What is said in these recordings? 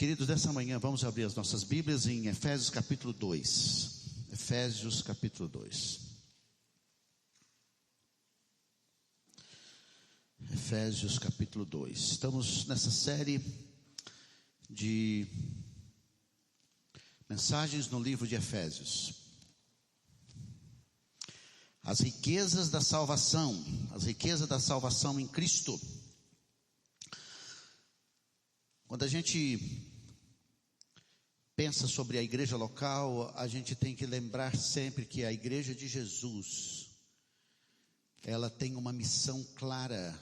Queridos, dessa manhã vamos abrir as nossas Bíblias em Efésios capítulo 2. Efésios capítulo 2. Efésios capítulo 2. Estamos nessa série de mensagens no livro de Efésios. As riquezas da salvação em Cristo. Quando a gente pensa sobre a igreja local, a gente tem que lembrar sempre que a igreja de Jesus, ela tem uma missão clara.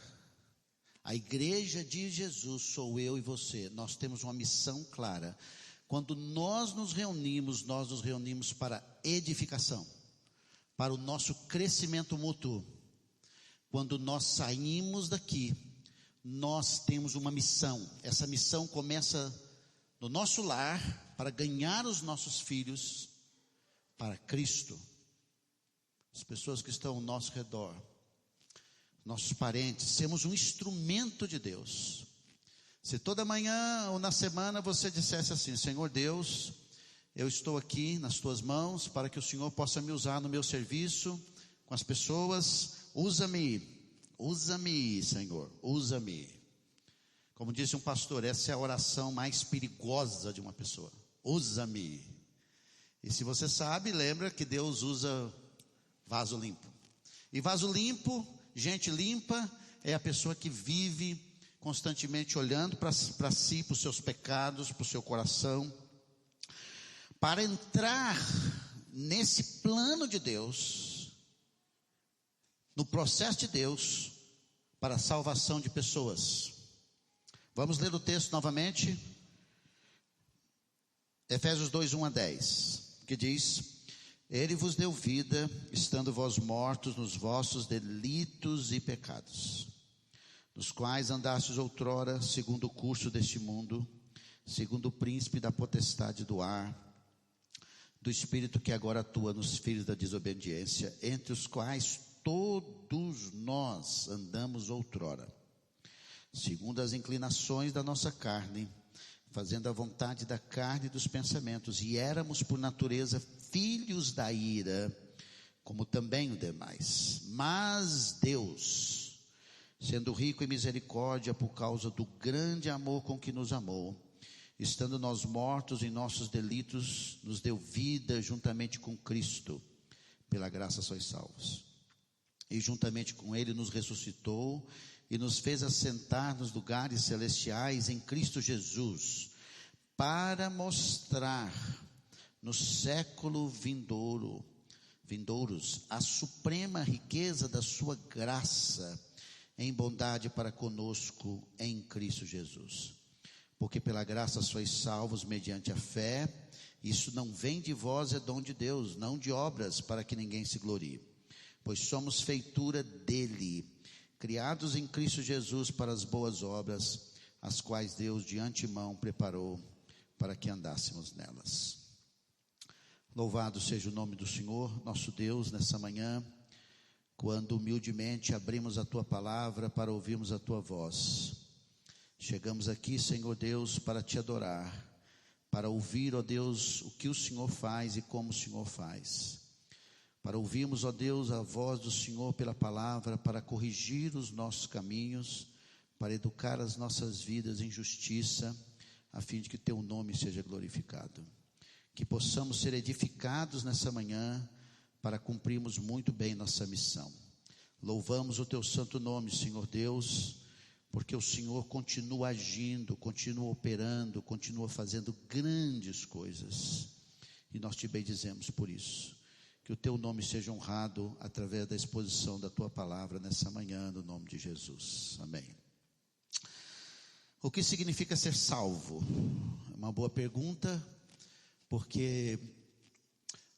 A igreja de Jesus sou eu e você, nós temos uma missão clara. Quando nós nos reunimos para edificação, para o nosso crescimento mútuo. Quando nós saímos daqui, nós temos uma missão. Essa missão começa no nosso lar, para ganhar os nossos filhos para Cristo. As pessoas que estão ao nosso redor, nossos parentes, sermos um instrumento de Deus. Se toda manhã ou na semana você dissesse assim: Senhor Deus, eu estou aqui nas tuas mãos para que o Senhor possa me usar no meu serviço, com as pessoas, usa-me, Senhor, usa-me. Como disse um pastor, essa é a oração mais perigosa de uma pessoa: usa-me. E se você sabe, lembra que Deus usa vaso limpo. E vaso limpo, gente limpa, é a pessoa que vive constantemente olhando para si, para os seus pecados, para o seu coração. Para entrar nesse plano de Deus, no processo de Deus, para a salvação de pessoas. Vamos ler o texto novamente. Efésios 2, 1 a 10, que diz: Ele vos deu vida, estando vós mortos nos vossos delitos e pecados, nos quais andastes outrora, segundo o curso deste mundo, segundo o príncipe da potestade do ar, do espírito que agora atua nos filhos da desobediência, entre os quais todos nós andamos outrora, segundo as inclinações da nossa carne, fazendo a vontade da carne e dos pensamentos, e éramos por natureza filhos da ira, como também os demais. Mas Deus, sendo rico em misericórdia, por causa do grande amor com que nos amou, estando nós mortos em nossos delitos, nos deu vida juntamente com Cristo. Pela graça sois salvos. E juntamente com Ele nos ressuscitou e nos fez assentar nos lugares celestiais em Cristo Jesus, para mostrar no século vindouros a suprema riqueza da sua graça em bondade para conosco em Cristo Jesus. Porque pela graça sois salvos mediante a fé. Isso não vem de vós, é dom de Deus, não de obras, para que ninguém se glorie. Pois somos feitura dele, criados em Cristo Jesus para as boas obras, as quais Deus de antemão preparou para que andássemos nelas. Louvado seja o nome do Senhor, nosso Deus, nessa manhã, quando humildemente abrimos a tua palavra para ouvirmos a tua voz. Chegamos aqui, Senhor Deus, para te adorar, para ouvir, ó Deus, o que o Senhor faz e como o Senhor faz. Para ouvirmos, ó Deus, a voz do Senhor pela palavra, para corrigir os nossos caminhos, para educar as nossas vidas em justiça, a fim de que teu nome seja glorificado. Que possamos ser edificados nessa manhã, para cumprirmos muito bem nossa missão. Louvamos o teu santo nome, Senhor Deus, porque o Senhor continua agindo, continua operando, continua fazendo grandes coisas, e nós te bendizemos por isso. Que o teu nome seja honrado através da exposição da tua palavra nessa manhã, no nome de Jesus, amém. O que significa ser salvo? É uma boa pergunta, porque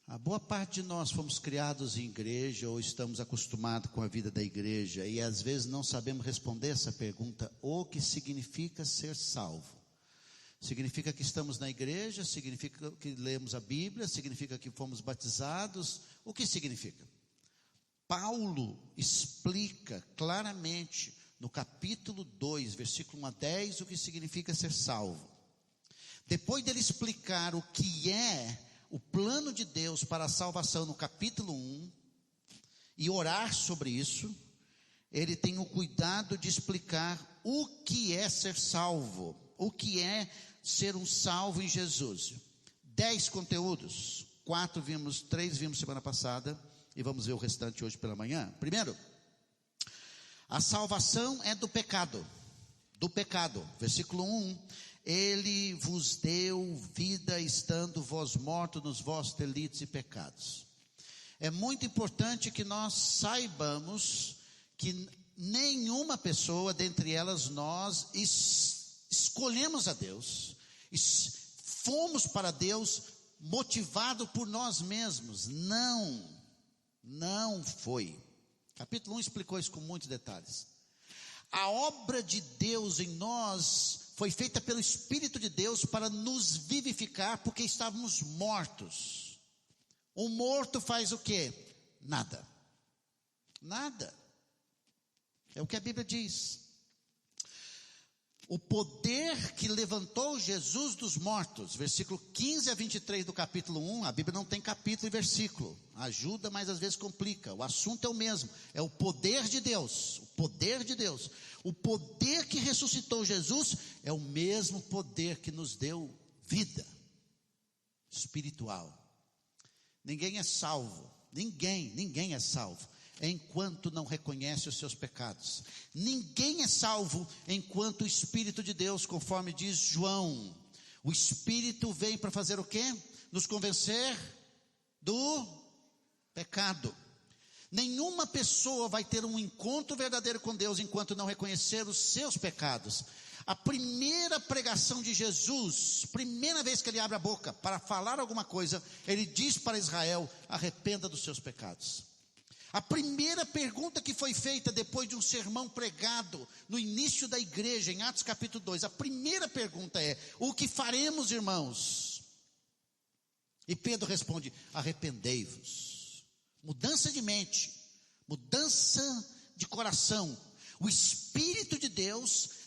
a boa parte de nós fomos criados em igreja, ou estamos acostumados com a vida da igreja, e às vezes não sabemos responder essa pergunta: o que significa ser salvo? Significa que estamos na igreja, significa que lemos a Bíblia, significa que fomos batizados. O que significa? Paulo explica claramente no capítulo 2, versículo 1 a 10, o que significa ser salvo. depois dele explicar o que é o plano de Deus para a salvação no capítulo 1, e orar sobre isso, ele tem o cuidado de explicar o que é ser salvo, o que é ser um salvo em Jesus. 10 conteúdos, 3 vimos semana passada, e vamos ver o restante hoje pela manhã. Primeiro, a salvação é do pecado, versículo 1, ele vos deu vida estando vós mortos nos vossos delitos e pecados. É muito importante que nós saibamos que nenhuma pessoa, dentre elas nós, escolhemos a Deus, fomos para Deus motivado por nós mesmos. Não foi. Capítulo 1 explicou isso com muitos detalhes. A obra de Deus em nós foi feita pelo Espírito de Deus para nos vivificar, porque estávamos mortos. O morto faz o quê? Nada. É o que a Bíblia diz. O poder que levantou Jesus dos mortos, versículo 15 a 23 do capítulo 1, a Bíblia não tem capítulo e versículo, ajuda, mas às vezes complica, o assunto é o mesmo, é o poder de Deus, o poder que ressuscitou Jesus, é o mesmo poder que nos deu vida espiritual. Ninguém é salvo, ninguém é salvo, enquanto não reconhece os seus pecados. Ninguém é salvo enquanto o Espírito de Deus, conforme diz João, o Espírito vem para fazer o quê? Nos convencer do pecado. Nenhuma pessoa vai ter um encontro verdadeiro com Deus enquanto não reconhecer os seus pecados. A primeira pregação de Jesus, primeira vez que ele abre a boca para falar alguma coisa, ele diz para Israel: arrependa dos seus pecados. A primeira pergunta que foi feita depois de um sermão pregado no início da igreja, em Atos capítulo 2, a primeira pergunta é: o que faremos, irmãos? E Pedro responde: arrependei-vos. Mudança de mente, mudança de coração. O Espírito de Deus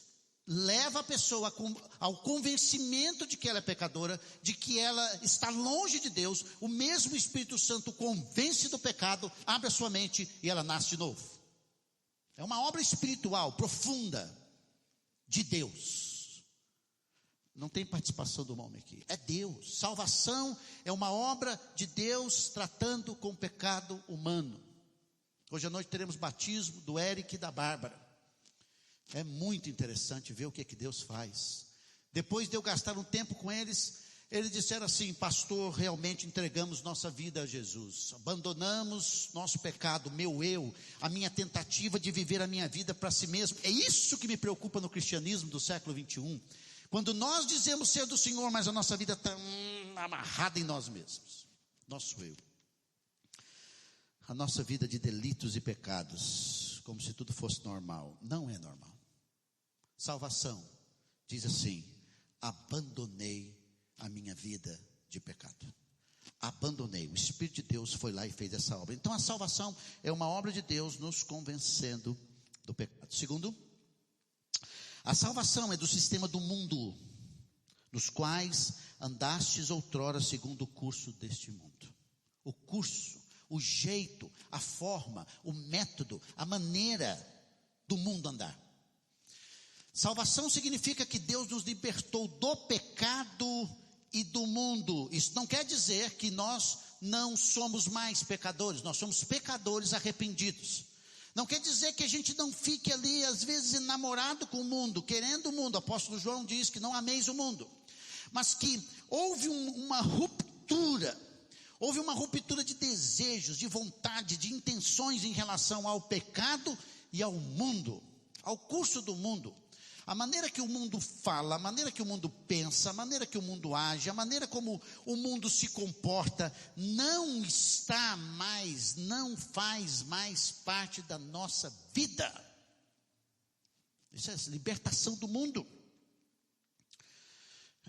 leva a pessoa ao convencimento de que ela é pecadora, de que ela está longe de Deus. O mesmo Espírito Santo convence do pecado, abre a sua mente e ela nasce de novo. É uma obra espiritual profunda de Deus. Não tem participação do homem aqui, é Deus. Salvação é uma obra de Deus tratando com o pecado humano. Hoje à noite teremos batismo do Eric e da Bárbara. É muito interessante ver o que Deus faz. Depois de eu gastar um tempo com eles disseram assim: pastor, realmente entregamos nossa vida a Jesus, abandonamos nosso pecado, meu eu, a minha tentativa de viver a minha vida para si mesmo. É isso que me preocupa no cristianismo do século 21, quando nós dizemos ser do Senhor, mas a nossa vida está amarrada em nós mesmos, nosso eu, a nossa vida de delitos e pecados, como se tudo fosse normal. Não é normal. Salvação diz assim: abandonei a minha vida de pecado. Abandonei. O Espírito de Deus foi lá e fez essa obra. Então a salvação é uma obra de Deus nos convencendo do pecado. Segundo, a salvação é do sistema do mundo, nos quais andastes outrora segundo o curso deste mundo. O curso, o jeito, a forma, o método, a maneira do mundo andar. Salvação significa que Deus nos libertou do pecado e do mundo. Isso não quer dizer que nós não somos mais pecadores, nós somos pecadores arrependidos. Não quer dizer que a gente não fique ali, às vezes, enamorado com o mundo, querendo o mundo. O apóstolo João diz que não ameis o mundo. Mas que houve uma ruptura de desejos, de vontade, de intenções em relação ao pecado e ao mundo, ao curso do mundo. A maneira que o mundo fala, a maneira que o mundo pensa, a maneira que o mundo age, a maneira como o mundo se comporta, não faz mais parte da nossa vida. Isso é libertação do mundo.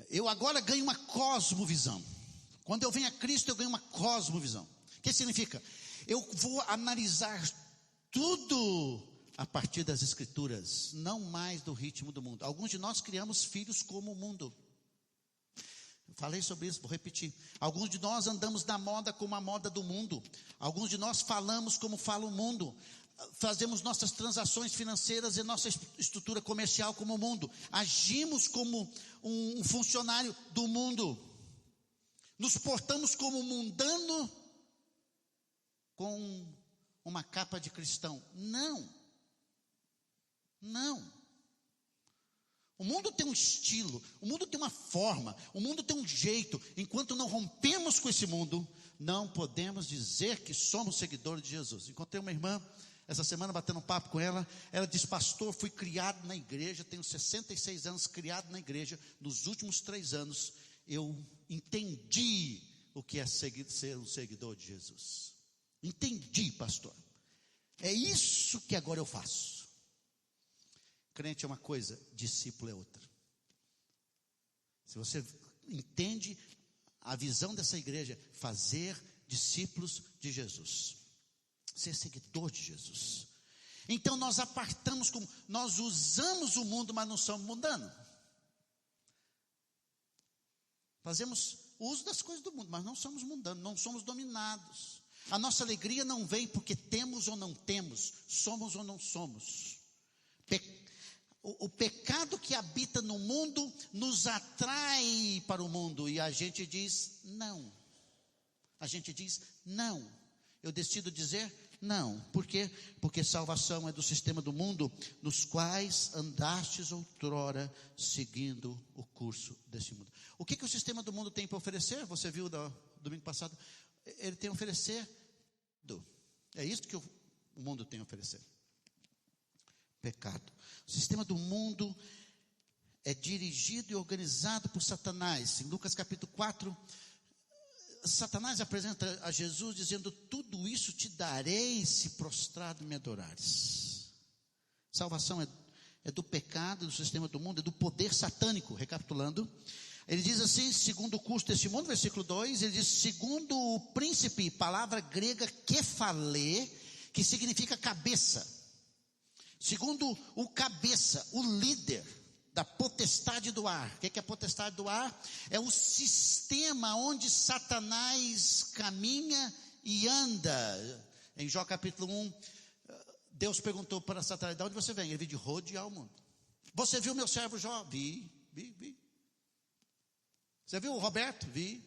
Eu agora ganho uma cosmovisão. Quando eu venho a Cristo, eu ganho uma cosmovisão. O que significa? Eu vou analisar tudo a partir das Escrituras, não mais do ritmo do mundo. Alguns de nós criamos filhos como o mundo. falei sobre isso, vou repetir. Alguns de nós andamos na moda como a moda do mundo. Alguns de nós falamos como fala o mundo. Fazemos nossas transações financeiras e nossa estrutura comercial como o mundo. Agimos como um funcionário do mundo. Nos portamos como mundano com uma capa de cristão. Não. O mundo tem um estilo, o mundo tem uma forma, o mundo tem um jeito. Enquanto não rompemos com esse mundo, não podemos dizer que somos seguidores de Jesus. Encontrei uma irmã essa semana batendo um papo com ela. Ela diz: pastor, fui criado na igreja, tenho 66 anos, criado na igreja. Nos últimos 3 anos eu entendi o que é ser um seguidor de Jesus. Entendi, pastor. É isso que agora eu faço. Crente é uma coisa, discípulo é outra. Se você entende a visão dessa igreja, fazer discípulos de Jesus, ser seguidor de Jesus. Então nós apartamos, como nós usamos o mundo, mas não somos mundanos. Fazemos uso das coisas do mundo, mas não somos mundanos, não somos dominados. A nossa alegria não vem porque temos ou não temos, somos ou não somos. O pecado que habita no mundo nos atrai para o mundo e a gente diz não. A gente diz não. Eu decido dizer não. Por quê? Porque salvação é do sistema do mundo, nos quais andastes outrora, seguindo o curso desse mundo. O que o sistema do mundo tem para oferecer? Você viu no domingo passado? Ele tem a oferecer. É isso que o mundo tem a oferecer. Pecado. O sistema do mundo é dirigido e organizado por Satanás. Em Lucas capítulo 4, Satanás apresenta a Jesus dizendo: tudo isso te darei se prostrado me adorares. Salvação é do pecado, do sistema do mundo, é do poder satânico. Recapitulando, ele diz assim, segundo o curso desse mundo, versículo 2, ele diz: segundo o príncipe, palavra grega kefalê, que significa cabeça. Segundo o cabeça, o líder da potestade do ar. O que é a potestade do ar? É o sistema onde Satanás caminha e anda. Em Jó capítulo 1, Deus perguntou para Satanás: de onde você vem? Ele veio de rodear o mundo. Você viu meu servo Jó? Vi. Você viu o Roberto? Vi.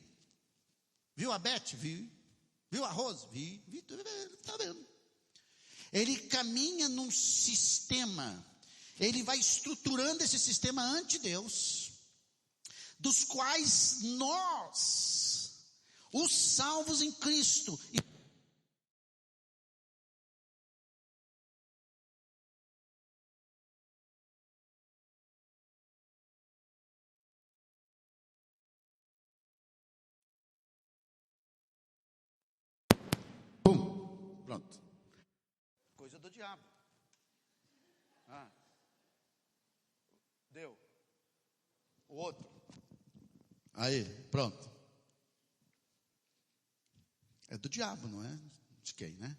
Viu a Beth? Vi. Viu a Rose? Vi. Está vendo? Ele caminha num sistema, ele vai estruturando esse sistema ante Deus, dos quais nós, os salvos em Cristo, pronto. Coisa do diabo. Deu. O outro. Aí, pronto. É do diabo, não é? De quem, né?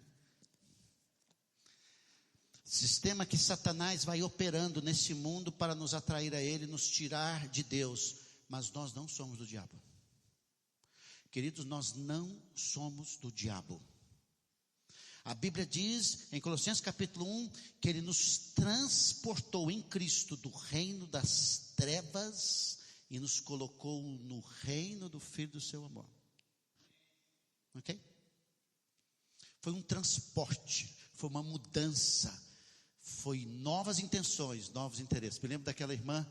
Sistema que Satanás vai operando nesse mundo para nos atrair a ele, nos tirar de Deus. Mas nós não somos do diabo. Queridos, nós não somos do diabo. A Bíblia diz em Colossenses capítulo 1 que ele nos transportou em Cristo do reino das trevas e nos colocou no reino do Filho do seu amor. Ok? Foi um transporte, foi uma mudança, foi novas intenções, novos interesses. Me lembro daquela irmã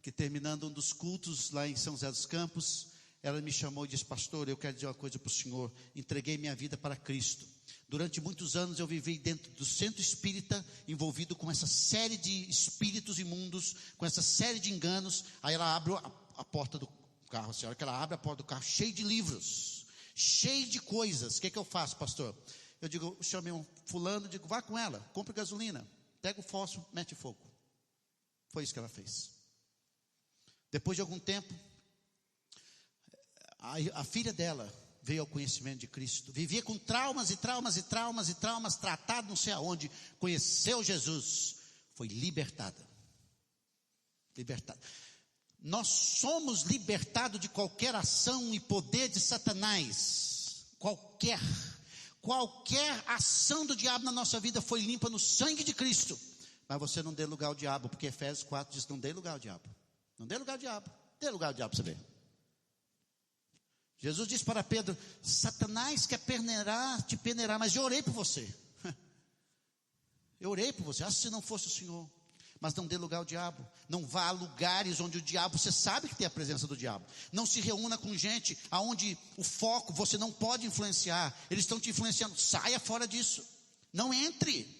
que, terminando um dos cultos lá em São José dos Campos, ela me chamou e disse: pastor, eu quero dizer uma coisa para o senhor, entreguei minha vida para Cristo. Durante muitos anos eu vivi dentro do centro espírita, envolvido com essa série de espíritos imundos, com essa série de enganos. Aí ela abre a porta do carro, a senhora, que ela abre a porta do carro, cheio de livros, cheio de coisas. O que eu faço, pastor? Eu digo, chamei um fulano, digo, vá com ela, compre gasolina, pega o fósforo, mete fogo. Foi isso que ela fez. Depois de algum tempo, a filha dela veio ao conhecimento de Cristo, vivia com traumas, tratado não sei aonde, conheceu Jesus, foi libertada. Nós somos libertados de qualquer ação e poder de Satanás. Qualquer ação do diabo na nossa vida foi limpa no sangue de Cristo. Mas você não dê lugar ao diabo, porque Efésios 4 diz: não dê lugar ao diabo. Não dê lugar ao diabo. Dê lugar ao diabo para você ver. Jesus disse para Pedro: Satanás quer te peneirar, mas eu orei por você. Eu orei por você, se não fosse o Senhor. Mas não dê lugar ao diabo. Não vá a lugares onde o diabo, você sabe que tem a presença do diabo. Não se reúna com gente aonde o foco você não pode influenciar. Eles estão te influenciando. Saia fora disso. Não entre.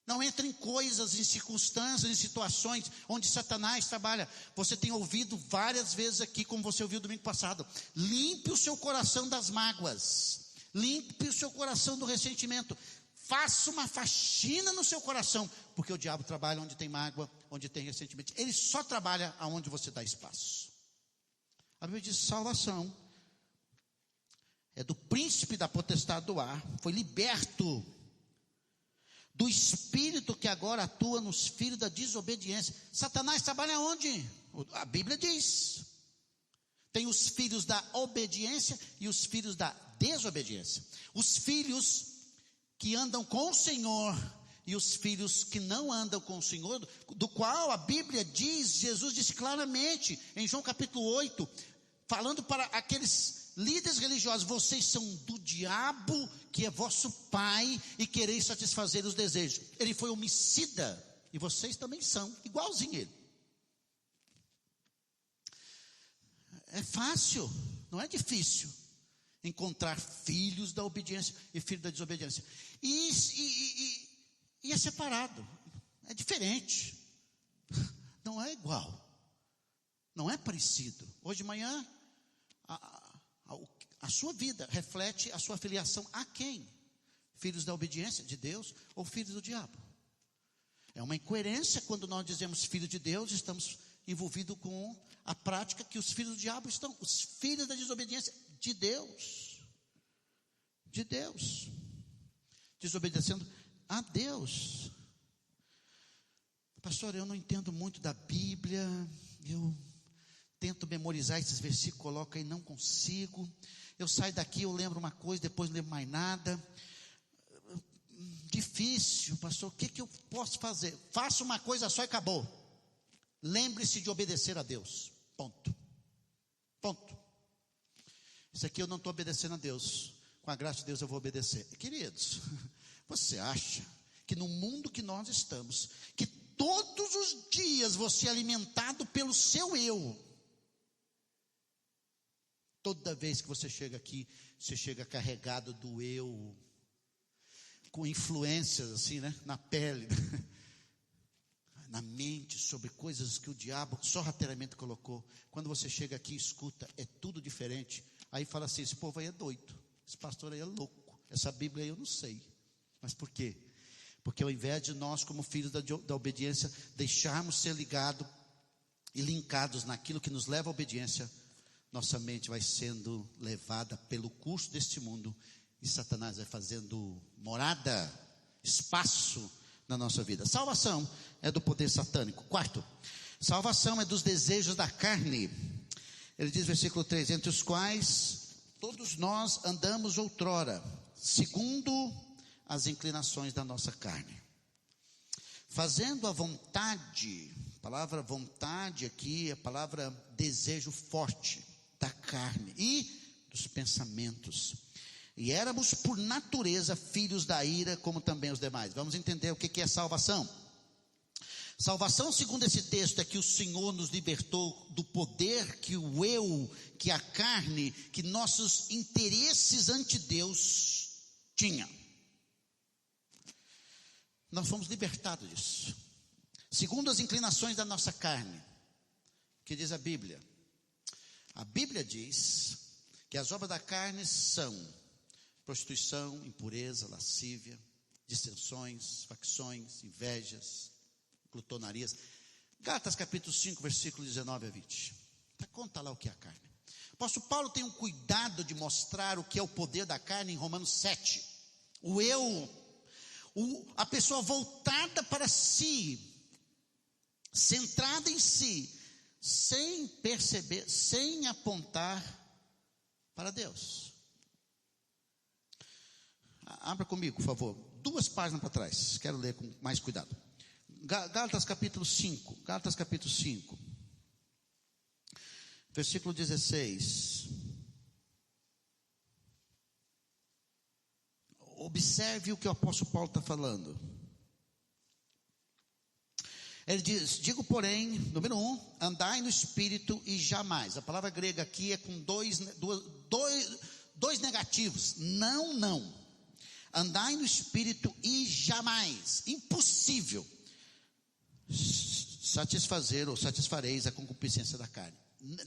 Não entre em coisas, em circunstâncias, em situações onde Satanás trabalha. Você tem ouvido várias vezes aqui, como você ouviu domingo passado. Limpe o seu coração das mágoas. Limpe o seu coração do ressentimento. Faça uma faxina no seu coração, porque o diabo trabalha onde tem mágoa, onde tem ressentimento. Ele só trabalha aonde você dá espaço. A Bíblia diz: salvação é do príncipe da potestade do ar, foi liberto do espírito que agora atua nos filhos da desobediência. Satanás trabalha onde? A Bíblia diz: tem os filhos da obediência e os filhos da desobediência. Os filhos que andam com o Senhor e os filhos que não andam com o Senhor, do qual a Bíblia diz, Jesus disse claramente em João capítulo 8, falando para aqueles líderes religiosos: vocês são do diabo, que é vosso pai, e quereis satisfazer os desejos. Ele foi homicida, e vocês também são, igualzinho ele. É fácil, não é difícil encontrar filhos da obediência e filhos da desobediência. E é separado, é diferente, não é igual, não é parecido. Hoje de manhã, a sua vida reflete a sua filiação a quem? Filhos da obediência de Deus ou filhos do diabo? É uma incoerência quando nós dizemos filhos de Deus, estamos envolvidos com a prática que os filhos do diabo estão, os filhos da desobediência de Deus, desobedecendo a Deus. Pastor, eu não entendo muito da Bíblia, eu tento memorizar esses versículos, coloco aí, não consigo. Eu saio daqui, eu lembro uma coisa, depois não lembro mais nada. Difícil, pastor, o que eu posso fazer? Faça uma coisa só e acabou. Lembre-se de obedecer a Deus, ponto. Isso aqui eu não estou obedecendo a Deus, com a graça de Deus eu vou obedecer. Queridos, você acha que no mundo que nós estamos, que todos os dias você é alimentado pelo seu eu, toda vez que você chega aqui, você chega carregado do eu, com influências assim, né, na pele, na mente, sobre coisas que o diabo sorrateiramente colocou. Quando você chega aqui e escuta, é tudo diferente. Aí fala assim: esse povo aí é doido, esse pastor aí é louco, essa Bíblia aí eu não sei. Mas por quê? Porque ao invés de nós, como filhos da obediência, deixarmos ser ligados e linkados naquilo que nos leva à obediência, nossa mente vai sendo levada pelo curso deste mundo, e Satanás vai fazendo morada, espaço na nossa vida. Salvação é do poder satânico. Quarto, salvação é dos desejos da carne. Ele diz, versículo 3: entre os quais todos nós andamos outrora, segundo as inclinações da nossa carne, fazendo a vontade. A palavra vontade aqui é a palavra desejo forte da carne e dos pensamentos. E éramos por natureza filhos da ira, como também os demais. Vamos entender o que é salvação. Salvação, segundo esse texto, é que o Senhor nos libertou do poder que o eu, que a carne, que nossos interesses ante Deus tinha. Nós fomos libertados disso. Segundo as inclinações da nossa carne, que diz a Bíblia. A Bíblia diz que as obras da carne são prostituição, impureza, lascívia, dissensões, facções, invejas, glutonarias. Gálatas capítulo 5, versículo 19 a 20. Conta lá o que é a carne. O apóstolo Paulo tem um cuidado de mostrar o que é o poder da carne em Romanos 7. O eu, a pessoa voltada para si, centrada em si, sem perceber, sem apontar para Deus. Abra comigo, por favor, 2 páginas para trás, quero ler com mais cuidado. Gálatas capítulo 5, versículo 16. Observe o que o apóstolo Paulo está falando. Ele diz: digo, porém, número 1, andai no Espírito e jamais. A palavra grega aqui é com dois negativos. Não. Andai no Espírito e jamais. Impossível satisfazer ou satisfareis a concupiscência da carne.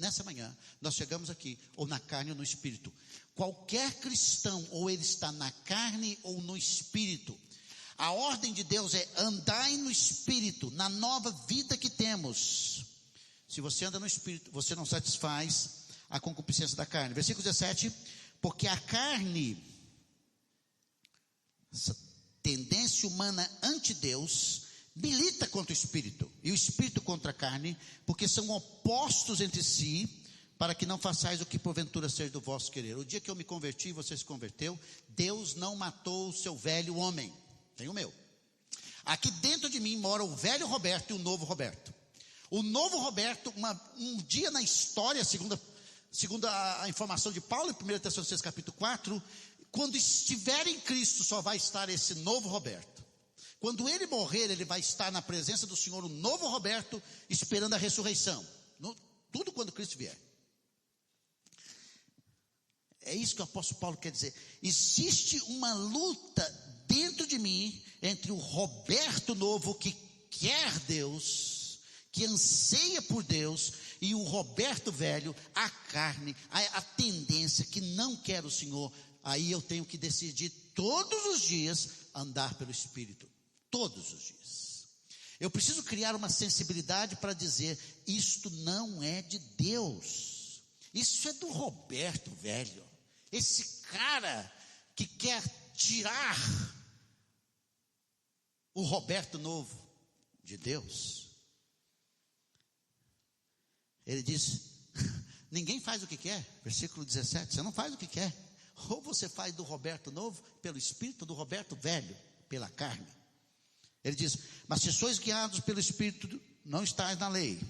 Nessa manhã, nós chegamos aqui, ou na carne ou no Espírito. Qualquer cristão, ou ele está na carne ou no Espírito. A ordem de Deus é: andai no Espírito, na nova vida que temos. Se você anda no Espírito, você não satisfaz a concupiscência da carne. Versículo 17: porque a carne, essa tendência humana ante Deus, milita contra o Espírito, e o Espírito contra a carne, porque são opostos entre si, para que não façais o que porventura seja do vosso querer. O dia que eu me converti e você se converteu, Deus não matou o seu velho homem, tem o meu. Aqui dentro de mim mora o velho Roberto e o novo Roberto. O novo Roberto, um dia na história, segundo a informação de Paulo em 1 Tessalonicenses capítulo 4, quando estiver em Cristo só vai estar esse novo Roberto. Quando ele morrer, ele vai estar na presença do Senhor, o novo Roberto, esperando a ressurreição. Tudo quando Cristo vier. É isso que o apóstolo Paulo quer dizer. Existe uma luta dentro de mim entre o Roberto novo que quer Deus, que anseia por Deus, e o Roberto velho, a carne, a tendência que não quer o Senhor. Aí eu tenho que decidir todos os dias andar pelo Espírito. Todos os dias. Eu preciso criar uma sensibilidade para dizer: isto não é de Deus. Isso é do Roberto velho. Esse cara que quer tirar o Roberto novo de Deus. Ele diz: ninguém faz o que quer. Versículo 17, você não faz o que quer. Ou você faz do Roberto novo pelo Espírito, do Roberto velho pela carne. Ele diz: mas se sois guiados pelo Espírito, não estáis na lei.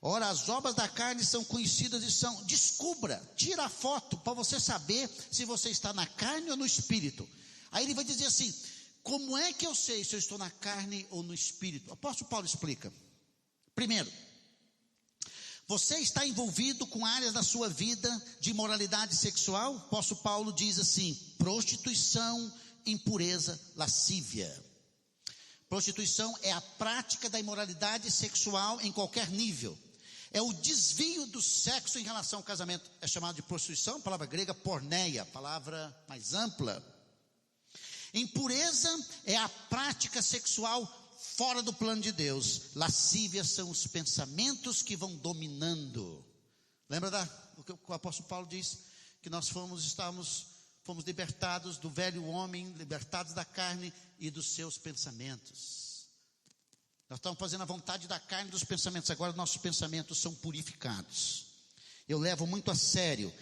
Ora, as obras da carne são conhecidas e são... Descubra, tira a foto para você saber se você está na carne ou no Espírito. Aí ele vai dizer assim: como é que eu sei se eu estou na carne ou no Espírito? O apóstolo Paulo explica. Primeiro, você está envolvido com áreas da sua vida de imoralidade sexual? O apóstolo Paulo diz assim: prostituição, impureza, lascívia. Prostituição é a prática da imoralidade sexual em qualquer nível. É o desvio do sexo em relação ao casamento. É chamado de prostituição, palavra grega porneia, palavra mais ampla. Impureza é a prática sexual fora do plano de Deus. Lascívia são os pensamentos que vão dominando. Lembra o que o apóstolo Paulo diz? Que nós fomos libertados do velho homem, libertados da carne e dos seus pensamentos. Nós estamos fazendo a vontade da carne e dos pensamentos. Agora nossos pensamentos são purificados. Eu levo muito a sério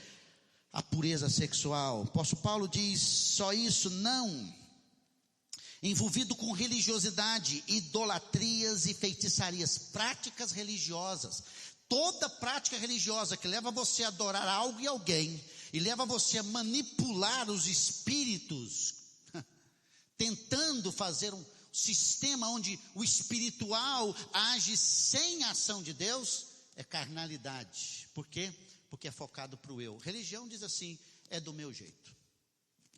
a pureza sexual. O apóstolo Paulo diz: só isso não. Envolvido com religiosidade, idolatrias e feitiçarias, práticas religiosas. Toda prática religiosa que leva você a adorar algo e alguém, e leva você a manipular os espíritos, tentando fazer um sistema onde o espiritual age sem a ação de Deus, é carnalidade. Por quê? Porque é focado para o eu. Religião diz assim: é do meu jeito.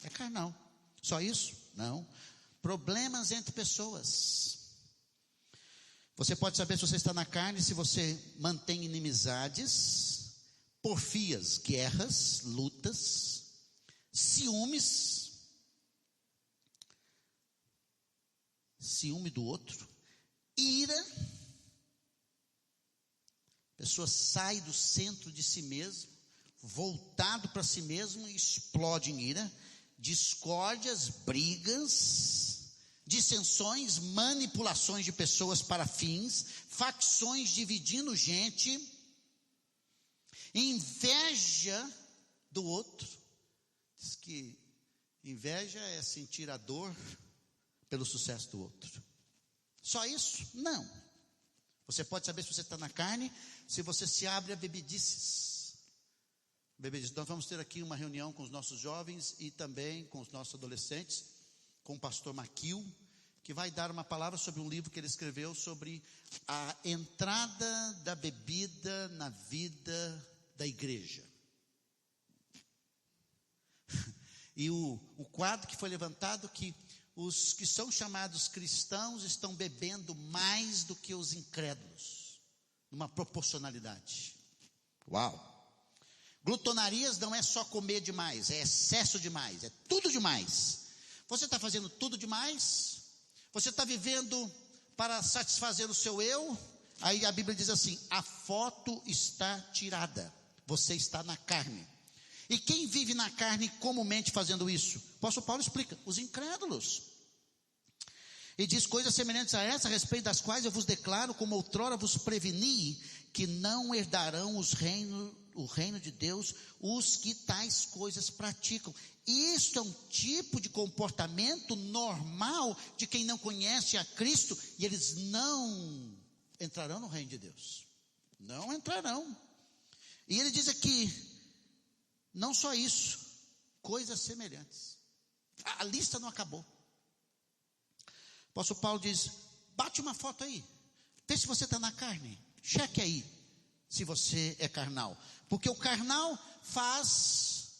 É carnal. Só isso? Não. Problemas entre pessoas. Você pode saber se você está na carne se você mantém inimizades, porfias, guerras, lutas, ciúme do outro, ira. A pessoa sai do centro de si mesmo, voltado para si mesmo, e explode em ira. Discórdias, brigas, dissensões, manipulações de pessoas para fins, facções dividindo gente. Inveja do outro. Diz que inveja é sentir a dor pelo sucesso do outro. Só isso? Não. Você pode saber se você está na carne, se você se abre a bebedices. Nós vamos ter aqui uma reunião com os nossos jovens e também com os nossos adolescentes, com o pastor Maquil, que vai dar uma palavra sobre um livro que ele escreveu sobre a entrada da bebida na vida da igreja. E o quadro que foi levantado, que os que são chamados cristãos estão bebendo mais do que os incrédulos, numa proporcionalidade. Uau! Glutonarias não é só comer demais, é excesso demais, é tudo demais. Você está fazendo tudo demais? Você está vivendo para satisfazer o seu eu? Aí a Bíblia diz assim: a foto está tirada, você está na carne. E quem vive na carne comumente fazendo isso? O apóstolo Paulo explica: os incrédulos. E diz coisas semelhantes a essa, a respeito das quais eu vos declaro, como outrora vos preveni, que não herdarão o reino de Deus os que tais coisas praticam. Isso é um tipo de comportamento normal de quem não conhece a Cristo, e eles não entrarão no reino de Deus. Não entrarão. E ele diz aqui, não só isso, coisas semelhantes. A lista não acabou. O apóstolo Paulo diz: bate uma foto aí, vê se você está na carne, cheque aí se você é carnal, porque o carnal faz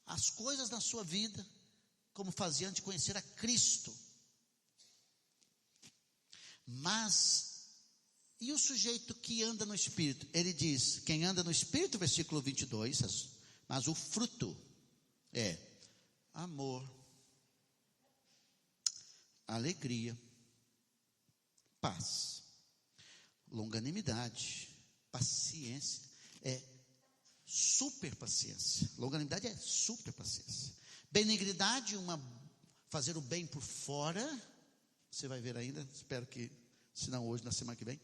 as coisas na sua vida como fazia antes de conhecer a Cristo. Mas e o sujeito que anda no Espírito? Ele diz, quem anda no Espírito, versículo 22, mas o fruto é amor, alegria, paz, longanimidade, paciência, super paciência. Longanimidade é super paciência. Benignidade, fazer o bem por fora. Você vai ver ainda, espero que, se não hoje, na semana que vem.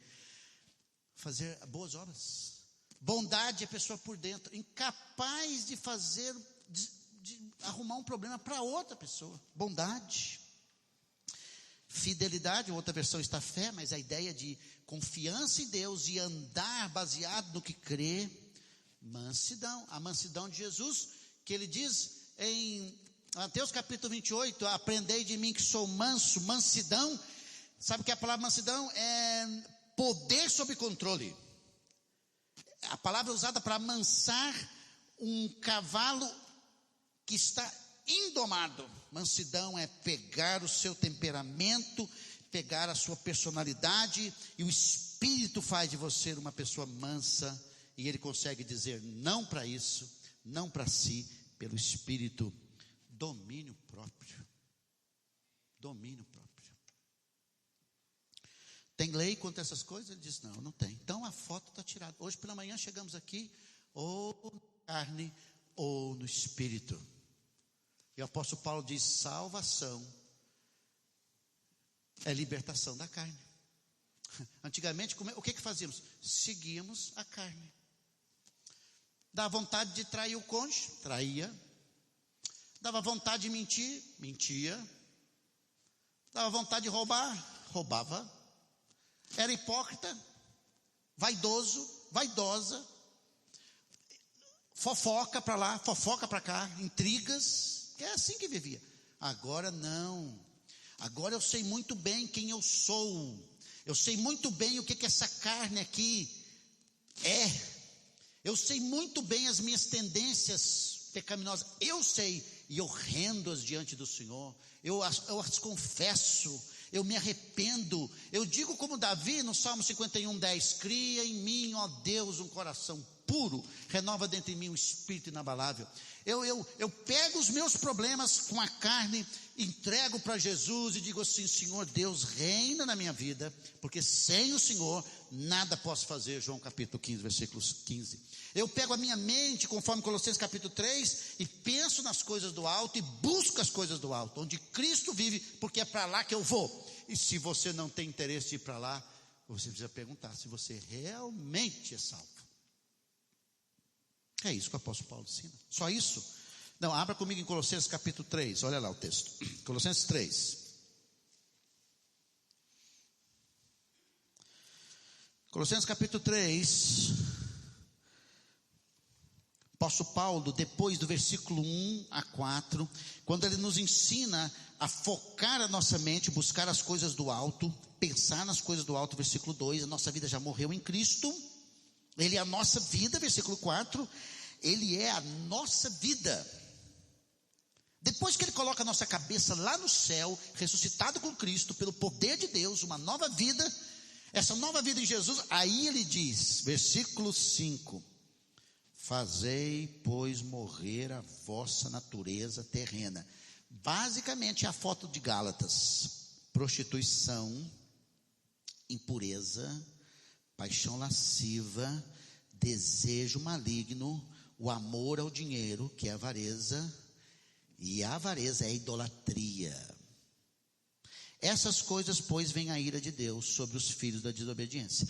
Fazer boas obras. Bondade é pessoa por dentro, incapaz de de arrumar um problema para outra pessoa. Bondade. Fidelidade, outra versão está fé, mas a ideia de confiança em Deus e andar baseado no que crê. Mansidão, a mansidão de Jesus, que ele diz em Mateus capítulo 28, aprendei de mim que sou manso. Mansidão, sabe que a palavra mansidão é poder sob controle. A palavra usada para amansar um cavalo que está indomado. Mansidão é pegar o seu temperamento, pegar a sua personalidade, e o Espírito faz de você uma pessoa mansa, e ele consegue dizer não para isso, não para si, pelo Espírito. Domínio próprio. Domínio próprio. Tem lei contra essas coisas? Ele diz, não tem. Então a foto está tirada. Hoje pela manhã chegamos aqui, ou na carne, ou no Espírito. E o apóstolo Paulo diz, salvação é libertação da carne. Antigamente, o que fazíamos? Seguíamos a carne. Dá vontade de trair o cônjuge? Traía. Dava vontade de mentir? Mentia. Dava vontade de roubar? Roubava. Era hipócrita? Vaidoso? Vaidosa? Fofoca para lá, fofoca para cá, intrigas. É assim que vivia. Agora não. Agora eu sei muito bem quem eu sou. Eu sei muito bem o que essa carne aqui é. Eu sei muito bem as minhas tendências pecaminosas. Eu sei, e eu rendo-as diante do Senhor. Eu as confesso. Eu me arrependo. Eu digo como Davi no Salmo 51:10: cria em mim, ó Deus, um coração puro, renova dentro de mim um espírito inabalável. Eu pego os meus problemas com a carne, entrego para Jesus e digo assim: Senhor Deus, reina na minha vida, porque sem o Senhor nada posso fazer. João capítulo 15, versículos 15. Eu pego a minha mente, conforme Colossenses capítulo 3, e penso nas coisas do alto e busco as coisas do alto, onde Cristo vive, porque é para lá que eu vou. E se você não tem interesse de ir para lá, você precisa perguntar se você realmente é salvo. É isso que o apóstolo Paulo ensina. Só isso? Não, abra comigo em Colossenses capítulo 3, olha lá o texto. Colossenses 3. Colossenses capítulo 3. Apóstolo Paulo, depois do versículo 1 a 4, quando ele nos ensina a focar a nossa mente, buscar as coisas do alto, pensar nas coisas do alto, versículo 2, a nossa vida já morreu em Cristo, Ele é a nossa vida, versículo 4, Ele é a nossa vida. Depois que Ele coloca a nossa cabeça lá no céu, ressuscitado com Cristo, pelo poder de Deus, uma nova vida, essa nova vida em Jesus, aí Ele diz, versículo 5, fazei, pois, morrer a vossa natureza terrena. Basicamente é a foto de Gálatas: prostituição, impureza, paixão lasciva, desejo maligno, o amor ao dinheiro, que é avareza, e a avareza é a idolatria. Essas coisas, pois, vem a ira de Deus sobre os filhos da desobediência.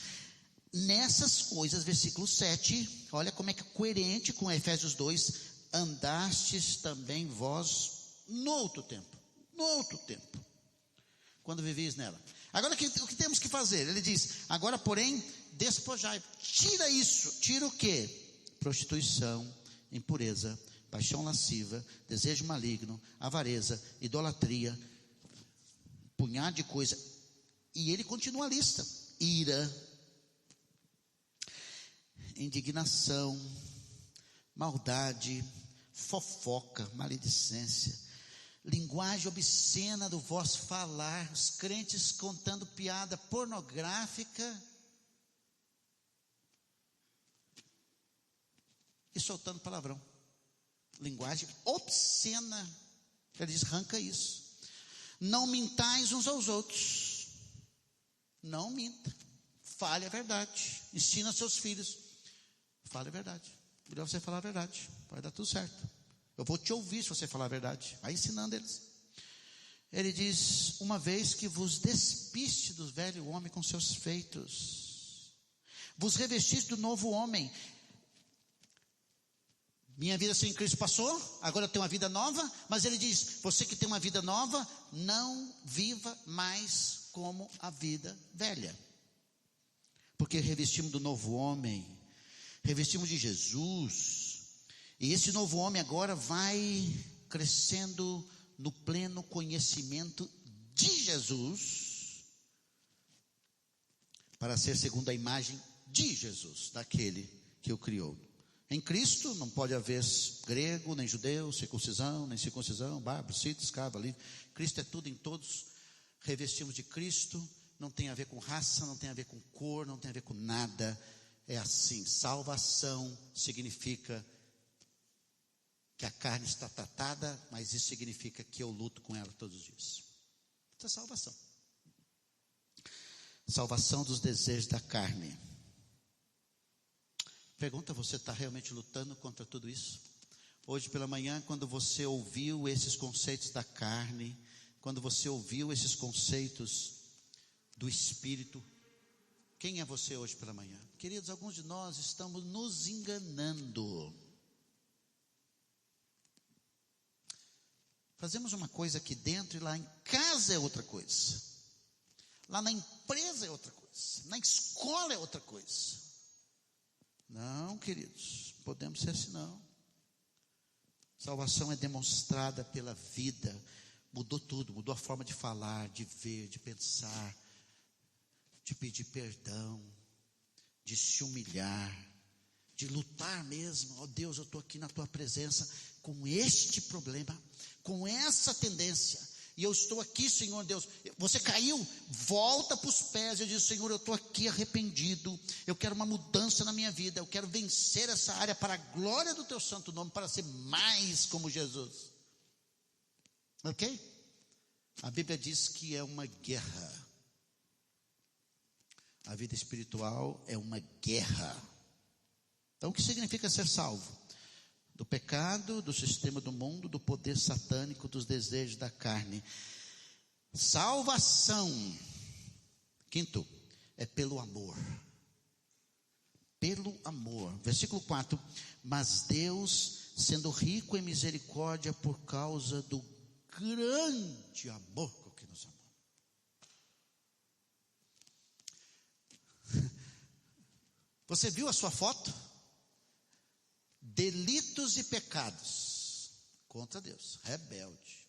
Nessas coisas, versículo 7, olha como é que é coerente com Efésios 2, andastes também vós no outro tempo, quando vivias nela. Agora o que temos que fazer? Ele diz, agora porém, despojai, tira isso, tira o quê? Prostituição, impureza, paixão lasciva, desejo maligno, avareza, idolatria, punhado de coisa, e ele continua a lista, ira, indignação, maldade, fofoca, maledicência, linguagem obscena do vosso falar, os crentes contando piada pornográfica e soltando palavrão, linguagem obscena. Ele diz, arranca isso. Não mintais uns aos outros, não minta, fale a verdade, ensina seus filhos, fale a verdade, melhor você falar a verdade, vai dar tudo certo. Eu vou te ouvir se você falar a verdade. Vai ensinando eles. Ele diz, uma vez que vos despiste do velho homem com seus feitos, vos revestiste do novo homem. Minha vida sem Cristo passou, agora eu tenho uma vida nova. Mas ele diz, você que tem uma vida nova, não viva mais como a vida velha, porque revestimos do novo homem, revestimos de Jesus. E esse novo homem agora vai crescendo no pleno conhecimento de Jesus, para ser segundo a imagem de Jesus, daquele que o criou. Em Cristo não pode haver grego, nem judeu, circuncisão, nem circuncisão, bárbaro, cita, escravo, livre. Cristo é tudo em todos, revestimos de Cristo, não tem a ver com raça, não tem a ver com cor, não tem a ver com nada. É assim, salvação significa que a carne está tratada, mas isso significa que eu luto com ela todos os dias. Isso é salvação. Salvação dos desejos da carne. Pergunta, você está realmente lutando contra tudo isso? Hoje pela manhã, quando você ouviu esses conceitos da carne, quando você ouviu esses conceitos do Espírito, quem é você hoje pela manhã? Queridos, alguns de nós estamos nos enganando. Fazemos uma coisa aqui dentro e lá em casa é outra coisa. Lá na empresa é outra coisa. Na escola é outra coisa. Não, queridos, podemos ser assim não. Salvação é demonstrada pela vida. Mudou tudo, mudou a forma de falar, de ver, de pensar, de pedir perdão, de se humilhar, de lutar mesmo. Ó Deus, eu estou aqui na tua presença com este problema, com essa tendência, e eu estou aqui, Senhor Deus. Você caiu, volta para os pés e diz, Senhor, eu estou aqui arrependido, eu quero uma mudança na minha vida, eu quero vencer essa área para a glória do teu santo nome, para ser mais como Jesus. Ok? A Bíblia diz que é uma guerra. A vida espiritual é uma guerra. Então o que significa ser salvo? Do pecado, do sistema do mundo, do poder satânico, dos desejos da carne. Salvação, quinto, é pelo amor. pelo amor. Versículo 4: mas Deus, sendo rico em misericórdia, por causa do grande amor com que nos amou. Você viu a sua foto? Delitos e pecados contra Deus, rebelde.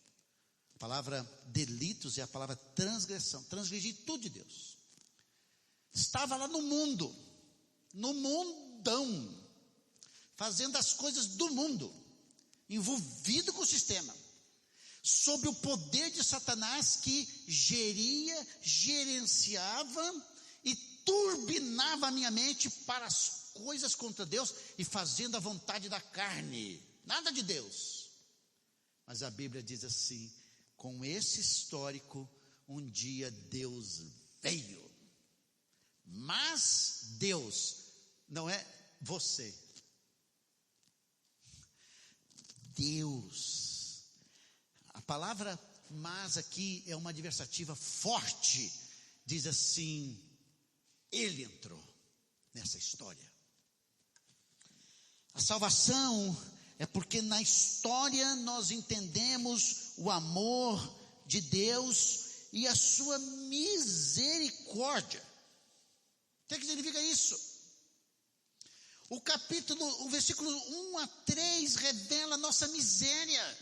A palavra delitos é a palavra transgressão, transgredir tudo de Deus. Estava lá no mundo, no mundão, fazendo as coisas do mundo, envolvido com o sistema, sob o poder de Satanás, que gerenciava e turbinava a minha mente para as coisas contra Deus e fazendo a vontade da carne, nada de Deus. Mas a Bíblia diz assim: com esse histórico, um dia Deus veio. Mas Deus não é você. Deus. A palavra mas aqui é uma adversativa forte. Diz assim: Ele entrou nessa história. A salvação é porque na história nós entendemos o amor de Deus e a sua misericórdia. O que significa isso? O versículo 1 a 3 revela a nossa miséria.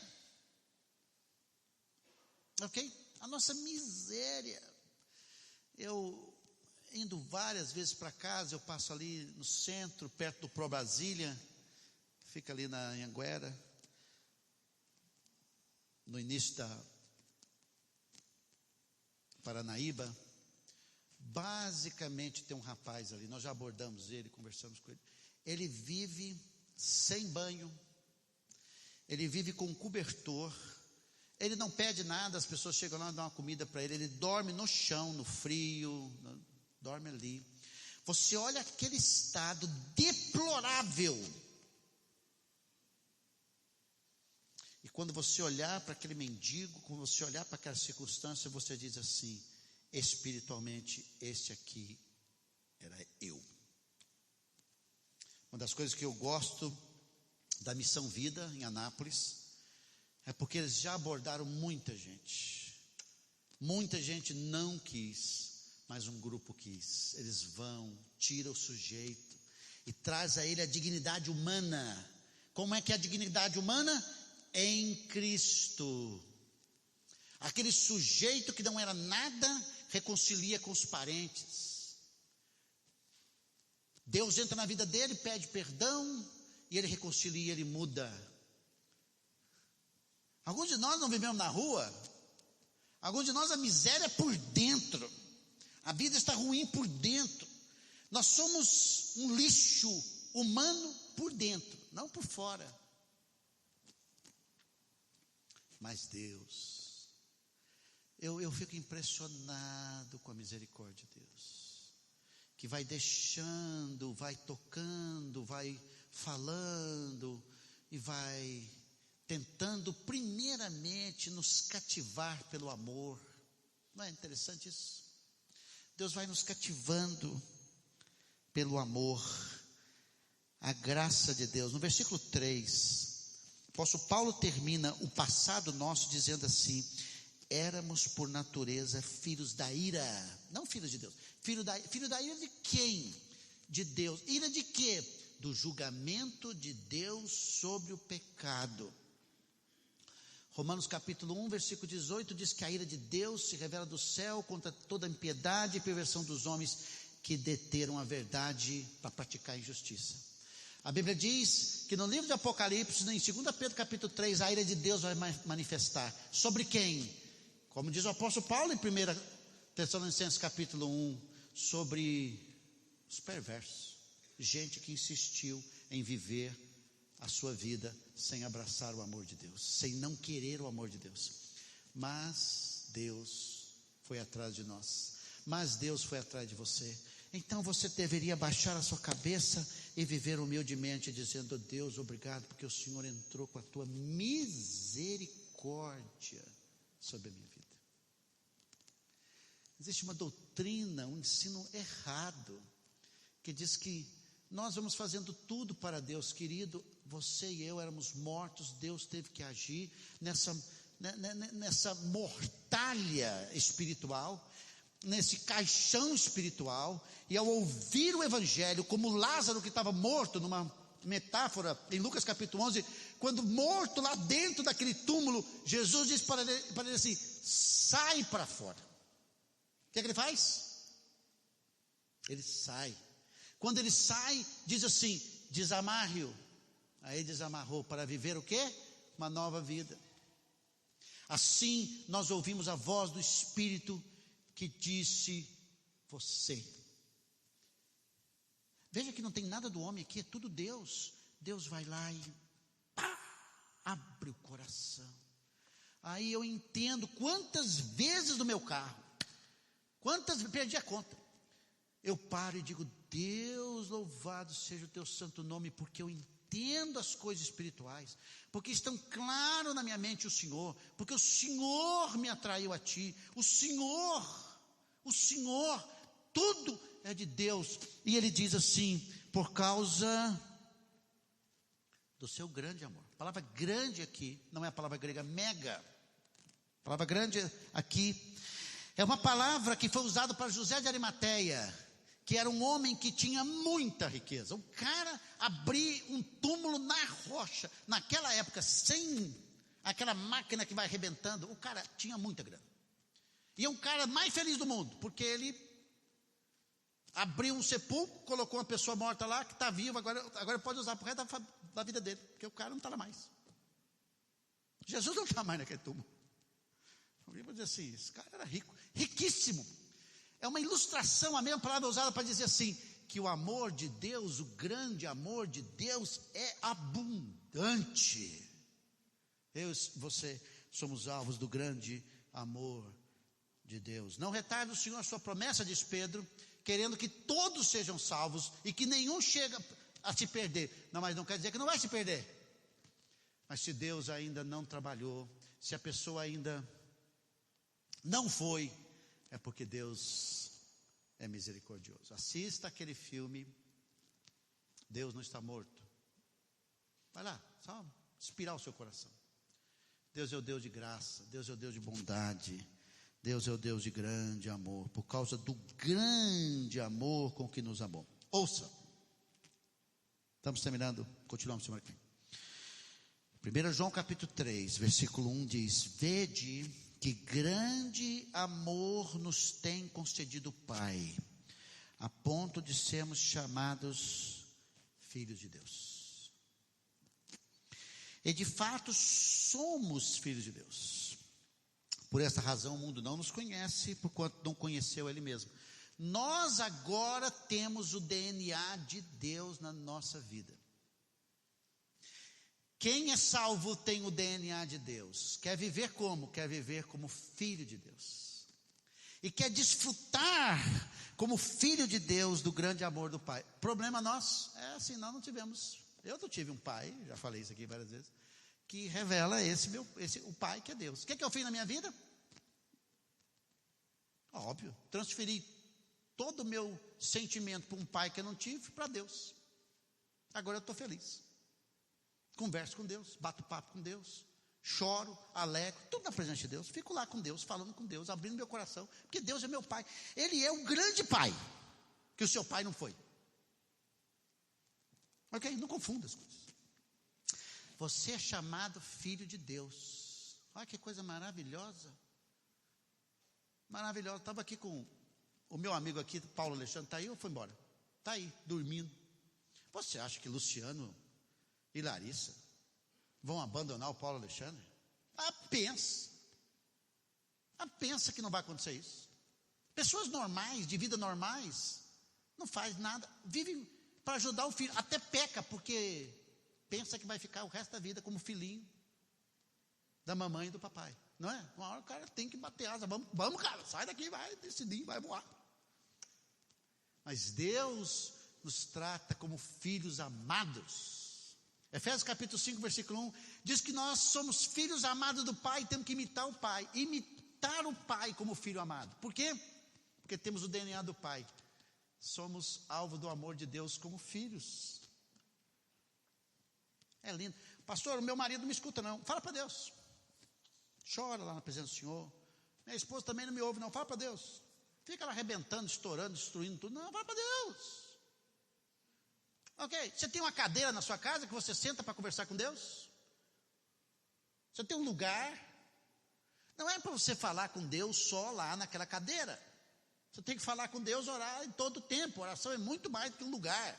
Ok? A nossa miséria. Eu, indo várias vezes para casa, eu passo ali no centro, perto do Pro Brasília, fica ali na Anhanguera, no início da Paranaíba. Basicamente tem um rapaz ali, nós já abordamos ele, conversamos com ele. Ele vive sem banho, ele vive com cobertor, ele não pede nada, as pessoas chegam lá e dão uma comida para ele, ele dorme no chão, no frio, dorme ali. Você olha aquele estado deplorável, e quando você olhar para aquele mendigo, quando você olhar para aquela circunstância, você diz assim: espiritualmente, este aqui era eu. Uma das coisas que eu gosto da Missão Vida em Anápolis é porque eles já abordaram muita gente. Muita gente não quis, mas um grupo quis. Eles vão, tiram o sujeito e traz a ele a dignidade humana. Como é que é a dignidade humana? Em Cristo. Aquele sujeito que não era nada, reconcilia com os parentes. Deus entra na vida dele, pede perdão, e ele reconcilia, ele muda. Alguns de nós não vivemos na rua. Alguns de nós a miséria é por dentro. A vida está ruim por dentro. Nós somos um lixo humano por dentro, não por fora. Mas Deus, eu fico impressionado com a misericórdia de Deus, que vai deixando, vai tocando, vai falando e vai tentando primeiramente nos cativar pelo amor. Não é interessante isso? Deus vai nos cativando pelo amor, a graça de Deus. No versículo 3, o apóstolo Paulo termina o passado nosso dizendo assim: éramos por natureza filhos da ira, não filhos de Deus. Filho da ira de quem? De Deus. Ira de quê? Do julgamento de Deus sobre o pecado. Romanos capítulo 1, versículo 18 diz que a ira de Deus se revela do céu contra toda a impiedade e perversão dos homens que deteram a verdade para praticar a injustiça. A Bíblia diz que no livro de Apocalipse, em 2 Pedro capítulo 3, a ira de Deus vai manifestar. Sobre quem? Como diz o apóstolo Paulo em 1 Tessalonicenses capítulo 1, sobre os perversos. Gente que insistiu em viver a sua vida sem abraçar o amor de Deus, sem não querer o amor de Deus. Mas Deus foi atrás de nós, mas Deus foi atrás de você. Então você deveria baixar a sua cabeça e viver humildemente, dizendo: Deus, obrigado, porque o Senhor entrou com a tua misericórdia sobre a minha vida. Existe uma doutrina, um ensino errado, que diz que nós vamos fazendo tudo para Deus, querido. Você e eu éramos mortos, Deus teve que agir nessa mortalha espiritual, nesse caixão espiritual, e ao ouvir o evangelho, como Lázaro que estava morto, numa metáfora em Lucas capítulo 11, quando morto lá dentro daquele túmulo, Jesus disse para ele assim: sai para fora. O que é que ele faz? Ele sai. Quando ele sai, diz assim: desamarre-o. Aí desamarrou para viver o quê? Uma nova vida. Assim nós ouvimos a voz do Espírito que disse: você. Veja que não tem nada do homem aqui, é tudo Deus. Deus vai lá e abre o coração. Aí eu entendo quantas vezes no meu carro, perdi a conta, eu paro e digo: Deus, louvado seja o teu santo nome, porque eu entendo as coisas espirituais, porque estão claro na minha mente o Senhor, porque o Senhor me atraiu a ti, o Senhor, tudo é de Deus. E ele diz assim: por causa do seu grande amor. A palavra grande aqui não é a palavra grega mega. A palavra grande aqui é uma palavra que foi usada para José de Arimateia, que era um homem que tinha muita riqueza. O cara abrir um túmulo na rocha, naquela época, sem aquela máquina que vai arrebentando, o cara tinha muita grana. E é um cara mais feliz do mundo, porque ele abriu um sepulcro, colocou uma pessoa morta lá, que está viva, agora pode usar para o resto da vida dele, porque o cara não está lá mais. Jesus não está mais naquele túmulo. Alguém pode dizer assim: esse cara era rico, riquíssimo. É uma ilustração, a mesma palavra usada para dizer assim, que o amor de Deus, o grande amor de Deus é abundante. Eu e você somos alvos do grande amor de Deus. Não retarde o Senhor a sua promessa, diz Pedro, querendo que todos sejam salvos e que nenhum chega a se perder. Não, mas não quer dizer que não vai se perder. Mas se Deus ainda não trabalhou, se a pessoa ainda não foi, é porque Deus é misericordioso. Assista aquele filme Deus Não Está Morto. Vai lá, só inspirar o seu coração. Deus é o Deus de graça, Deus é o Deus de bondade, Deus é o Deus de grande amor, por causa do grande amor com que nos amou. Ouça, estamos terminando, continuamos semana que vem. 1 João capítulo 3, versículo 1 diz: vede que grande amor nos tem concedido o Pai, a ponto de sermos chamados filhos de Deus. E de fato somos filhos de Deus. Por essa razão o mundo não nos conhece, porquanto não conheceu Ele mesmo. Nós agora temos o DNA de Deus na nossa vida. Quem é salvo tem o DNA de Deus. Quer viver como? Quer viver como filho de Deus. E quer desfrutar como filho de Deus do grande amor do Pai. Problema nosso é assim, nós não tivemos. Eu não tive um pai, já falei isso aqui várias vezes, que revela o Pai que é Deus. O que eu fiz na minha vida? Óbvio, transferi todo o meu sentimento para um pai que eu não tive, para Deus. Agora eu estou feliz. Converso com Deus, bato papo com Deus, choro, alegro, tudo na presença de Deus. Fico lá com Deus, falando com Deus, abrindo meu coração, porque Deus é meu Pai. Ele é o grande Pai, que o seu pai não foi. Ok? Não confunda as coisas. Você é chamado filho de Deus. Olha que coisa maravilhosa. Maravilhosa. Estava aqui com o meu amigo aqui, Paulo Alexandre, está aí ou foi embora? Está aí, dormindo. Você acha que Luciano e Larissa vão abandonar o Paulo Alexandre? Pensa que não vai acontecer isso. Pessoas normais, de vida normais, não faz nada, vivem para ajudar o filho, até peca, porque pensa que vai ficar o resto da vida como filhinho da mamãe e do papai, não é? Uma hora o cara tem que bater asa, vamos cara, sai daqui, vai decidir, vai voar. Mas Deus nos trata como filhos amados. Efésios capítulo 5, versículo 1, diz que nós somos filhos amados do Pai e temos que imitar o Pai. Imitar o Pai como filho amado. Por quê? Porque temos o DNA do Pai. somos alvo do amor de Deus como filhos. É lindo. Pastor, o meu marido não me escuta não. Fala para Deus. Chora lá na presença do Senhor. Minha esposa também não me ouve não. Fala para Deus. Fica lá arrebentando, estourando, destruindo tudo. Não, fala para Deus. Ok? Você tem uma cadeira na sua casa que você senta para conversar com Deus? Você tem um lugar? Não é para você falar com Deus só lá naquela cadeira. Você tem que falar com Deus, orar em todo o tempo. Oração é muito mais do que um lugar.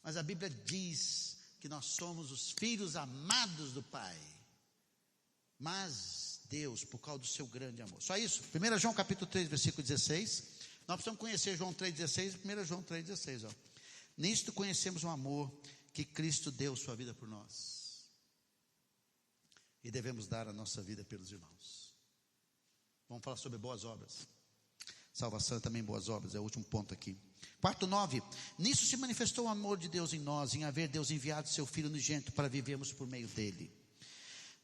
Mas a Bíblia diz que nós somos os filhos amados do Pai. Mas Deus, por causa do seu grande amor. Só isso. 1 João capítulo 3, versículo 16. Nós precisamos conhecer João 3,16 e 1 João 3,16. Nisto conhecemos o amor que Cristo deu sua vida por nós. E devemos dar a nossa vida pelos irmãos. Vamos falar sobre boas obras. Salvação é também boas obras, é o último ponto aqui. Quarto 9. Nisso se manifestou o amor de Deus em nós, em haver Deus enviado seu Filho unigênito para vivermos por meio dele.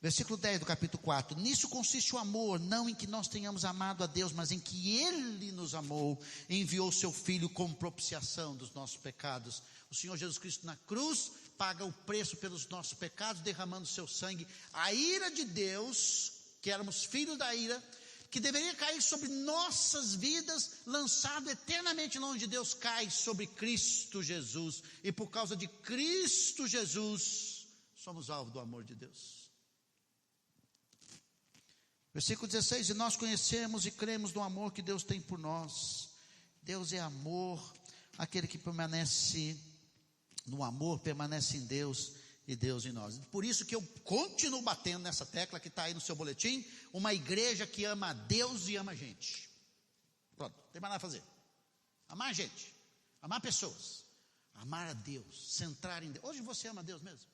Versículo 10 do capítulo 4. Nisso consiste o amor, não em que nós tenhamos amado a Deus, mas em que Ele nos amou e enviou seu Filho como propiciação dos nossos pecados. O Senhor Jesus Cristo na cruz paga o preço pelos nossos pecados, derramando seu sangue. A ira de Deus, que éramos filhos da ira, que deveria cair sobre nossas vidas, lançado eternamente longe de Deus, cai sobre Cristo Jesus. E por causa de Cristo Jesus, somos alvo do amor de Deus. Versículo 16, e nós conhecemos e cremos no amor que Deus tem por nós. Deus é amor, aquele que permanece no amor, permanece em Deus e Deus em nós. Por isso que eu continuo batendo nessa tecla que está aí no seu boletim, uma igreja que ama a Deus e ama a gente. Pronto, não tem mais nada a fazer. Amar a gente, amar pessoas, amar a Deus, centrar em Deus. Hoje você ama a Deus mesmo?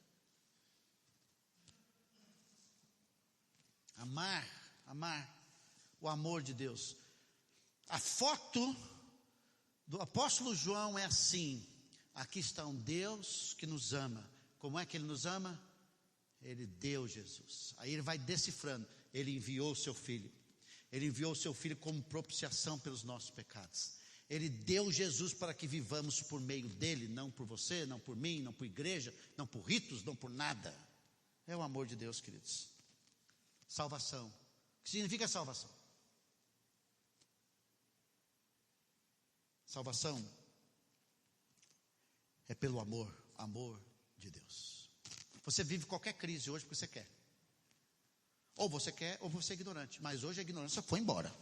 Amar o amor de Deus. A foto do apóstolo João é assim: aqui está um Deus que nos ama. Como é que Ele nos ama? Ele deu Jesus. Aí ele vai decifrando. Ele enviou o seu Filho. Ele enviou o seu Filho como propiciação pelos nossos pecados. Ele deu Jesus para que vivamos por meio dele, não por você, não por mim, não por igreja, não por ritos, não por nada. É o amor de Deus, queridos. Salvação. O que significa salvação? Salvação é pelo amor de Deus. Você vive qualquer crise hoje porque você quer. Ou você quer, ou você é ignorante. Mas hoje a ignorância foi embora.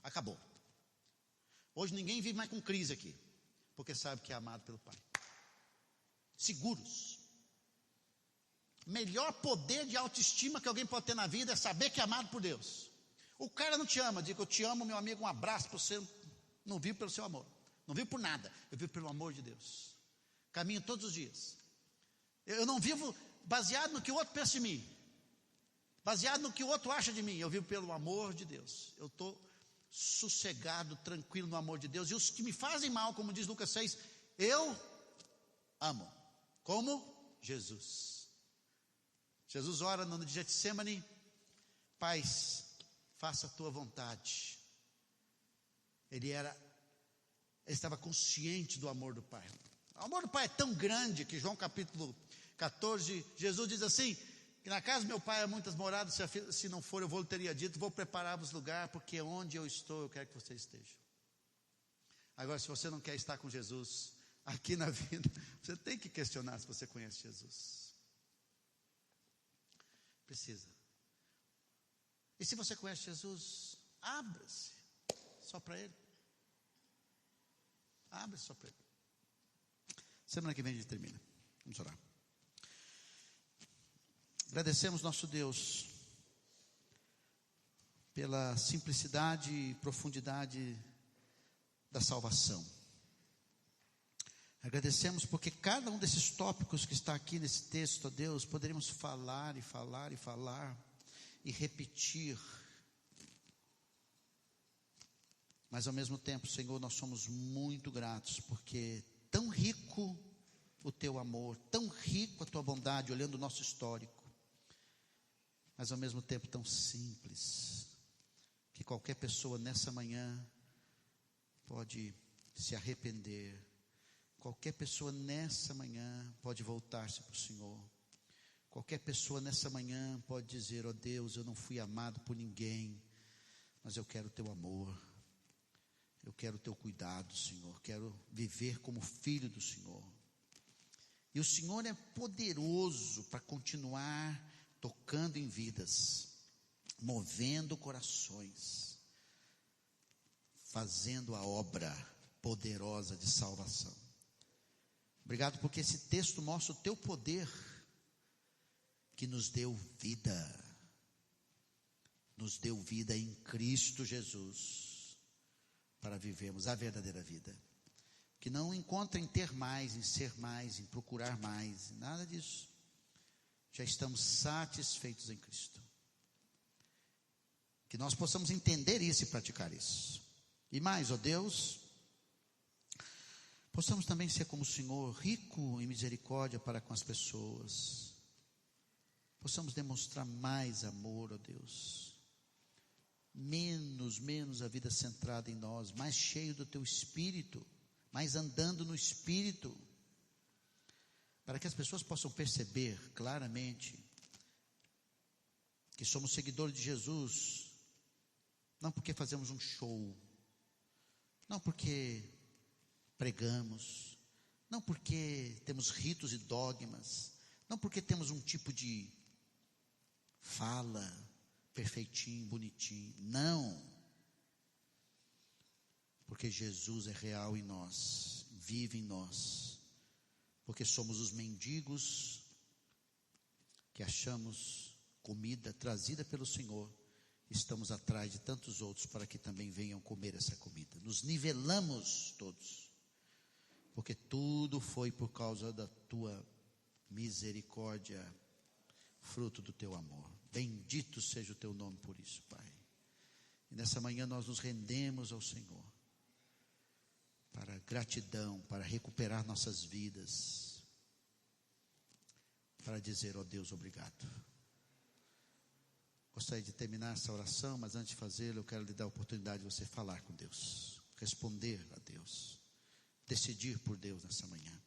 Acabou. Hoje ninguém vive mais com crise aqui, porque sabe que é amado pelo Pai. Seguros. Melhor poder de autoestima que alguém pode ter na vida é saber que é amado por Deus. O cara não te ama, diga: eu te amo, meu amigo, um abraço para você. Não vivo pelo seu amor, não vivo por nada, eu vivo pelo amor de Deus. Caminho todos os dias. Eu não vivo baseado no que o outro pensa de mim, baseado no que o outro acha de mim. Eu vivo pelo amor de Deus. Eu estou sossegado, tranquilo no amor de Deus. E os que me fazem mal, como diz Lucas 6, eu amo, como Jesus. Jesus ora no Getsemane: Pai, faça a tua vontade. Ele estava consciente do amor do Pai. O amor do Pai é tão grande que João capítulo 14, Jesus diz assim: que na casa do meu Pai há muitas moradas, se não for eu vou, teria dito, vou preparar-vos lugar, porque onde eu estou eu quero que você esteja. Agora, se você não quer estar com Jesus aqui na vida, você tem que questionar se você conhece Jesus. Precisa. E se você conhece Jesus, abra-se só para Ele. Abra-se só para Ele. Semana que vem a gente termina. Vamos orar. Agradecemos nosso Deus pela simplicidade e profundidade da salvação. Agradecemos porque cada um desses tópicos que está aqui nesse texto, ó Deus, poderíamos falar e falar e falar e repetir. Mas ao mesmo tempo, Senhor, nós somos muito gratos porque tão rico o teu amor, tão rico a tua bondade, olhando o nosso histórico, mas ao mesmo tempo tão simples, que qualquer pessoa nessa manhã pode se arrepender. Qualquer pessoa nessa manhã pode voltar-se para o Senhor. Qualquer pessoa nessa manhã pode dizer: ó Deus, eu não fui amado por ninguém, mas eu quero o teu amor, eu quero o teu cuidado, Senhor, quero viver como filho do Senhor. E o Senhor é poderoso para continuar tocando em vidas, movendo corações, fazendo a obra poderosa de salvação. Obrigado porque esse texto mostra o teu poder, que nos deu vida em Cristo Jesus, para vivermos a verdadeira vida, que não encontra em ter mais, em ser mais, em procurar mais, nada disso. Já estamos satisfeitos em Cristo. Que nós possamos entender isso e praticar isso. E mais, ó Deus, possamos também ser como o Senhor, rico em misericórdia para com as pessoas. Possamos demonstrar mais amor, ó Deus. Menos a vida centrada em nós, mais cheio do teu Espírito, mais andando no Espírito, para que as pessoas possam perceber claramente que somos seguidores de Jesus, não porque fazemos um show, não porque pregamos, não porque temos ritos e dogmas, não porque temos um tipo de fala perfeitinho, bonitinho, não, porque Jesus é real em nós, vive em nós, porque somos os mendigos que achamos comida trazida pelo Senhor, estamos atrás de tantos outros para que também venham comer essa comida. Nos nivelamos todos, porque tudo foi por causa da tua misericórdia, fruto do teu amor. Bendito seja o teu nome por isso, Pai. E nessa manhã nós nos rendemos ao Senhor, para gratidão, para recuperar nossas vidas, para dizer, ó Deus, obrigado. Gostaria de terminar essa oração, mas antes de fazê-lo, eu quero lhe dar a oportunidade de você falar com Deus, responder a Deus, decidir por Deus nessa manhã.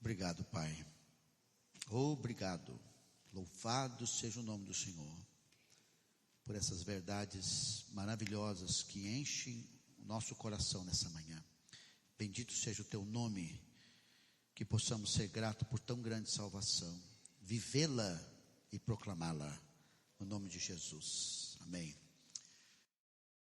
Obrigado, Pai. Obrigado. Louvado seja o nome do Senhor por essas verdades maravilhosas que enchem o nosso coração nessa manhã. Bendito seja o teu nome, que possamos ser gratos por tão grande salvação, vivê-la e proclamá-la, no nome de Jesus. Amém.